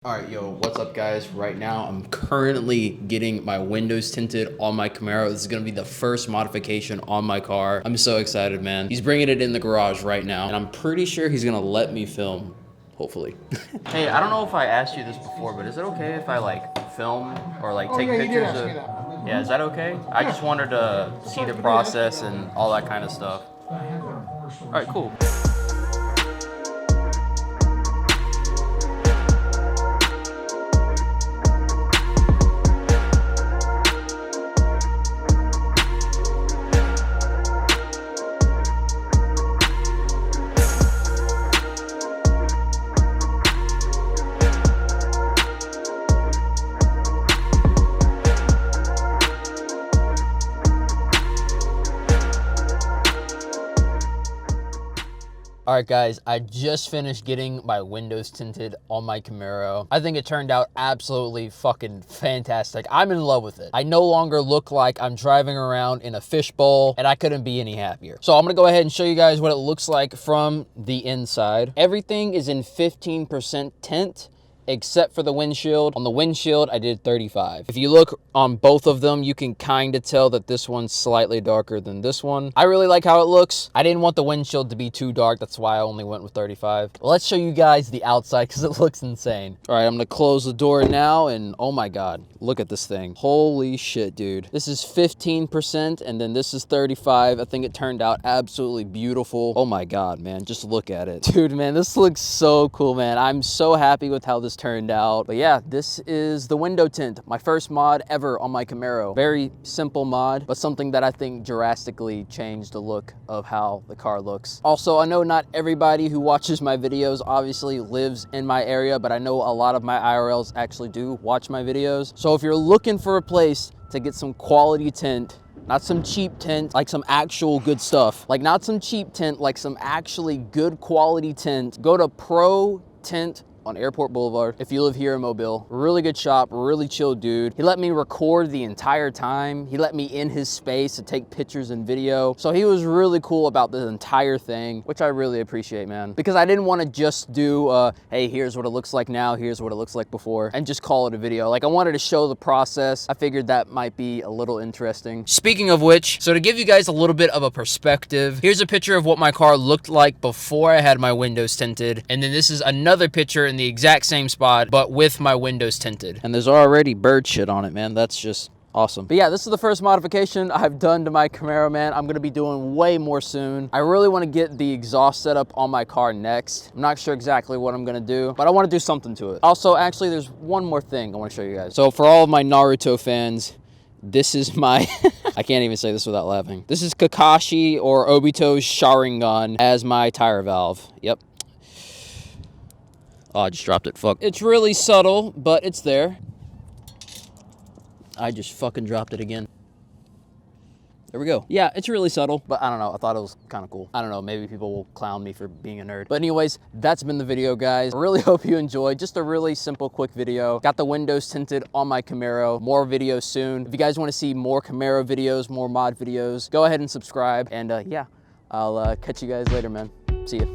All right, yo, what's up guys? Right now, I'm currently getting my windows tinted on my Camaro. This is gonna be the first modification on my car. I'm so excited, man. He's bringing it in the garage right now, and I'm pretty sure he's gonna let me film, hopefully. Hey, I don't know if I asked you this before, but is it okay if I like film or like take pictures of? Yeah, is that okay? I just wanted to see the process and all that kind of stuff. All right, cool. All right, guys, I just finished getting my windows tinted on my Camaro. I think it turned out absolutely fucking fantastic. I'm in love with it. I no longer look like I'm driving around in a fishbowl, and I couldn't be any happier. So I'm gonna go ahead and show you guys what it looks like from the inside. Everything is in 15% tint, except for the windshield. On the windshield, I did 35. If you look on both of them, you can kind of tell that this one's slightly darker than this one. I really like how it looks. I didn't want the windshield to be too dark. That's why I only went with 35. Let's show you guys the outside because it looks insane. All right, I'm gonna close the door now, and oh my God, look at this thing. Holy shit, dude. This is 15% and then this is 35. I think it turned out absolutely beautiful. Oh my God, man, just look at it. Dude, man, this looks so cool, man. I'm so happy with how this turned out. But yeah, this is the window tint, my first mod ever on my Camaro. Very simple mod, but something that I think drastically changed the look of how the car looks. Also, I know not everybody who watches my videos obviously lives in my area, but I know a lot of my IRLs actually do watch my videos. So if you're looking for a place to get some quality tint, not some cheap tint, like some actual good stuff, like not some cheap tint, like some actually good quality tint, go to Pro Tint on Airport Boulevard. If you live here in Mobile, really good shop, really chill dude. He let me record the entire time. He let me in his space to take pictures and video. So he was really cool about the entire thing, which I really appreciate, man. Because I didn't want to just do, hey, here's what it looks like now, here's what it looks like before, and just call it a video. Like I wanted to show the process. I figured that might be a little interesting. Speaking of which, so to give you guys a little bit of a perspective, here's a picture of what my car looked like before I had my windows tinted. And then this is another picture in the exact same spot, but with my windows tinted. And there's already bird shit on it, man. That's just awesome. But yeah, this is the first modification I've done to my Camaro, man. I'm gonna be doing way more soon. I really wanna get the exhaust setup on my car next. I'm not sure exactly what I'm gonna do, but I wanna do something to it. Also, actually, there's one more thing I wanna show you guys. So for all of my Naruto fans, this is my, I can't even say this without laughing. This is Kakashi or Obito's Sharingan as my tire valve. Yep. Oh, I just dropped it, fuck. It's really subtle, but it's there. I just fucking dropped it again. There we go. Yeah, it's really subtle, but I don't know. I thought it was kind of cool. I don't know, maybe people will clown me for being a nerd. But anyways, that's been the video, guys. I really hope you enjoyed. Just a really simple, quick video. Got the windows tinted on my Camaro. More videos soon. If you guys want to see more Camaro videos, more mod videos, go ahead and subscribe. And yeah, I'll catch you guys later, man. See ya.